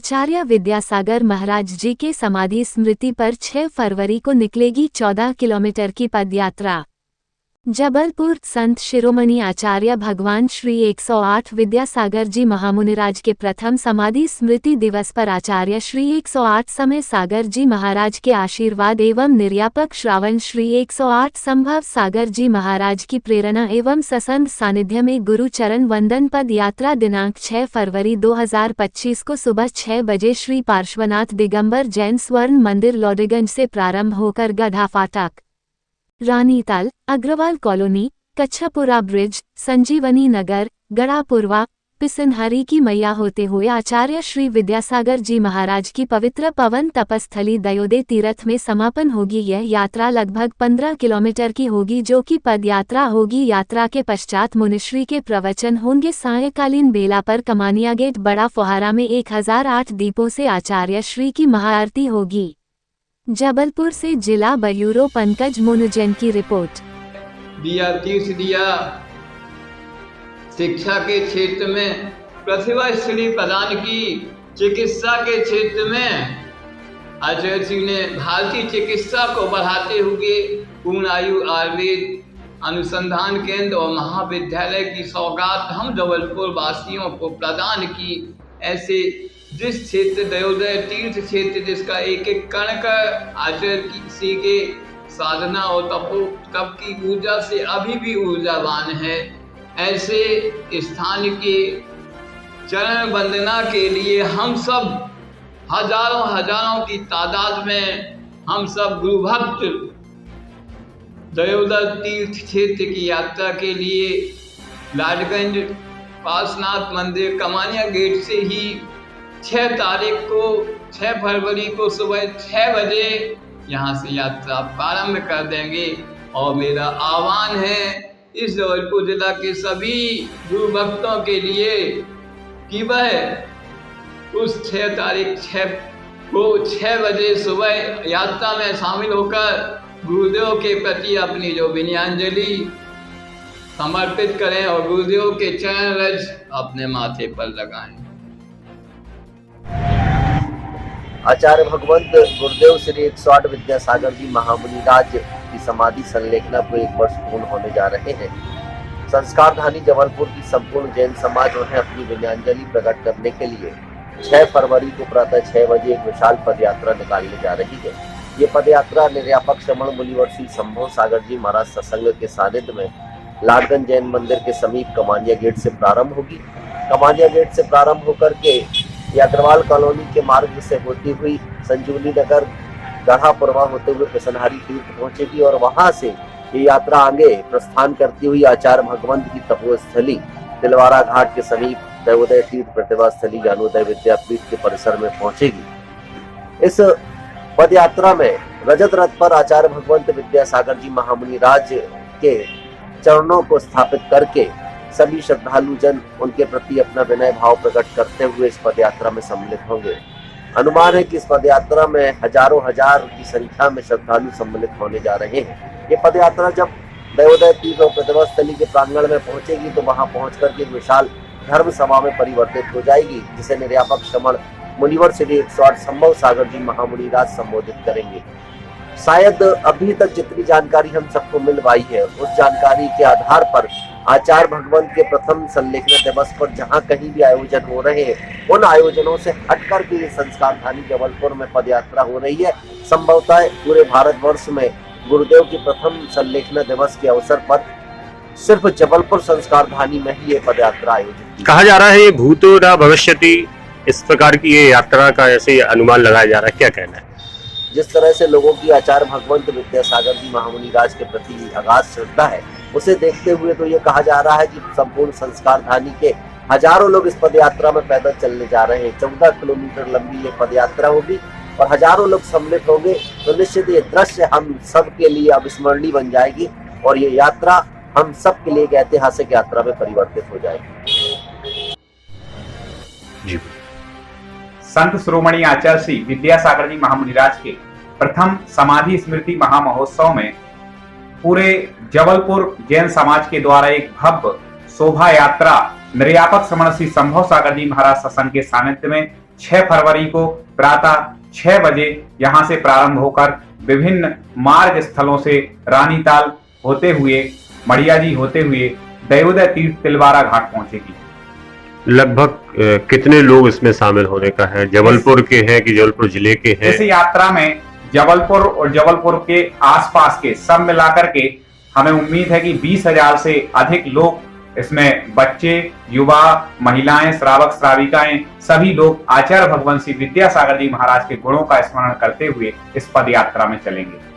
आचार्य विद्यासागर महाराज जी के समाधि स्मृति पर 6 फरवरी को निकलेगी 14 किलोमीटर की पदयात्रा। जबलपुर संत शिरोमणि आचार्य भगवान श्री 108 विद्यासागर जी महामुनिराज के प्रथम समाधि स्मृति दिवस पर आचार्य श्री 108 समय सागर जी महाराज के आशीर्वाद एवं निर्यापक श्रावण श्री 108 संभव सागर जी महाराज की प्रेरणा एवं ससंध सानिध्य में गुरु चरण वंदन पद यात्रा दिनांक 6 फरवरी 2025 को सुबह 6 बजे श्री पार्श्वनाथ दिगंबर जैन स्वर्ण मंदिर लोडीगंज से प्रारंभ होकर गधा फाटक, रानीताल, अग्रवाल कॉलोनी, कच्छपुरा ब्रिज, संजीवनी नगर, गढ़ापुरवा, पिसनहरी की मैया होते हुए आचार्य श्री विद्यासागर जी महाराज की पवित्र पवन तपस्थली दयोदय तीर्थ में समापन होगी। यह यात्रा लगभग 15 किलोमीटर की होगी जो कि पदयात्रा होगी। यात्रा के पश्चात मुनिश्री के प्रवचन होंगे। सायंकालीन बेला पर कमानिया गेट बड़ा फुहारा में 1008 दीपों से आचार्य श्री की महाआरती होगी। जबलपुर से जिला ब्यूरो पंकज मुनुजन की रिपोर्ट। दिया तीर्थ दिया शिक्षा के क्षेत्र में प्रतिभा श्री प्रदान की। चिकित्सा के क्षेत्र में आचार्य जी ने भारतीय चिकित्सा को बढ़ाते हुए पूर्ण आयु आयुर्वेद अनुसंधान केंद्र और महाविद्यालय की सौगात हम जबलपुर वासियों को प्रदान की। ऐसे जिस क्षेत्र दयोदय तीर्थ क्षेत्र जिसका एक एक कण का आचार्य श्री के साधना और तप की ऊर्जा से अभी भी ऊर्जावान है, ऐसे स्थान के चरण वंदना के लिए हम सब हजारों की तादाद में हम सब गुरु भक्त दयोदय तीर्थ क्षेत्र की यात्रा के लिए लाडगंज पार्श्वनाथ मंदिर कमानिया गेट से ही 6 तारीख को 6 फरवरी को सुबह 6 बजे यहाँ से यात्रा प्रारंभ कर देंगे। और मेरा आह्वान है इस जबलपुर जिला के सभी गुरु भक्तों के लिए कि वह उस 6 तारीख 6 को 6 बजे सुबह यात्रा में शामिल होकर गुरुदेव के प्रति अपनी जो विनयाञ्जलि समर्पित करें और गुरुदेव के चरण रज अपने माथे पर लगाएं। आचार्य भगवंत गुरुदेव श्री 108 विद्यासागर जी महामुनिराज की समाधि संलेखना को 1 वर्ष पूर्ण होने जा रहे हैं। संस्कारधानी जबलपुर की संपूर्ण जैन समाज उन्हें अपनी विनयाञ्जलि प्रकट करने के लिए 6 फरवरी को प्रातः 6 बजे एक विशाल पदयात्रा निकालने जा रही है। ये पदयात्रा निर्यापक श्रमण मुनिवर श्री संभव सागर जी महाराज सत्संग के सानिध्य में लाडगंज जैन मंदिर के समीप कमानिया गेट से प्रारंभ होगी। कमानिया गेट से प्रारंभ होकर के अग्रवाल कॉलोनी के मार्ग से होती हुई संजीवनी नगर गढ़ापुरवा होते हुए पिसनहरी तीर्थ पहुंचेगी और वहां से ये यात्रा आगे प्रस्थान करती हुई आचार्य भगवंत की तपोस्थली तिलवारा घाट के समीप दयोदय तीर्थ प्रतिभा स्थली ज्ञानोदय विद्यापीठ के परिसर में पहुंचेगी। इस पद यात्रा में रजत रथ पर आचार्य भगवंत विद्यासागर जी महामुनिराज के चरणों को स्थापित करके सभी श्रद्धालु जन उनके प्रति अपना विनय भाव प्रकट करते हुए इस पदयात्रा में सम्मिलित होंगे। अनुमान है कि इस पदयात्रा में हजारों हजार की संख्या में श्रद्धालु सम्मिलित होने जा रहे हैं। ये पदयात्रा जब दयोदय तीर्थ और प्रतिभा स्थली के प्रांगण में पहुंचेगी तो वहां पहुंचकर के विशाल धर्म सभा में परिवर्तित हो जाएगी, जिसे निर्यापक श्रमण मुनिवर श्री 108 संभव सागर जी महामुनिराज संबोधित करेंगे। शायद अभी तक जितनी जानकारी हम सबको मिल पाई है उस जानकारी के आधार पर आचार्य भगवंत के प्रथम संलेखना दिवस पर जहां कहीं भी आयोजन हो रहे हैं उन आयोजनों से हटकर के संस्कारधानी जबलपुर में पदयात्रा हो रही है। संभवतः पूरे भारतवर्ष में गुरुदेव के प्रथम संलेखना दिवस के अवसर पर सिर्फ जबलपुर संस्कारधानी में ही ये पदयात्रा आयोजित कहा जा रहा है। ये भूतो न भविष्यति, इस प्रकार की ये यात्रा का ऐसे अनुमान लगाया जा रहा है, क्या कहना है? जिस तरह से लोगों की आचार्य भगवंत विद्यासागर जी महामुनिराज के प्रति अगाध श्रद्धा है, उसे देखते हुए तो ये कहा जा रहा है कि संपूर्ण संस्कारधानी के हजारों लोग इस पदयात्रा में पैदल चलने जा रहे हैं। 14 किलोमीटर लंबी ये पदयात्रा होगी और हजारों लोग सम्मिलित होंगे, तो निश्चित ये दृश्य हम सब के लिए अविस्मरणीय बन जाएगी और ये यात्रा हम सब के लिए एक ऐतिहासिक यात्रा में परिवर्तित हो जाएगी। जी। संत शिरोमणि आचार्य श्री विद्यासागर जी महामुनिराज के प्रथम समाधि स्मृति महामहोत्सव में पूरे जबलपुर जैन समाज के द्वारा एक भव्य शोभा यात्रा निर्यापक श्रमण श्री संभव सागर जी महाराज सत्संग के सानिध्य में 6 फरवरी को प्रातः 6 बजे यहां से प्रारंभ होकर विभिन्न मार्ग स्थलों से रानीताल होते हुए, मड़ियाजी होते हुए दयोदय तीर्थ तिलवारा घाट पहुंचेगी। लगभग कितने लोग इसमें शामिल होने का है? जबलपुर के हैं कि जबलपुर जिले के हैं? इस यात्रा में जबलपुर और जबलपुर के आसपास के सब मिलाकर के हमें उम्मीद है कि 20,000 से अधिक लोग इसमें, बच्चे, युवा, महिलाएं, श्रावक श्राविकाएं, सभी लोग आचार्य भगवान श्री विद्यासागर जी महाराज के गुणों का स्मरण करते हुए इस पद यात्रा में चलेंगे।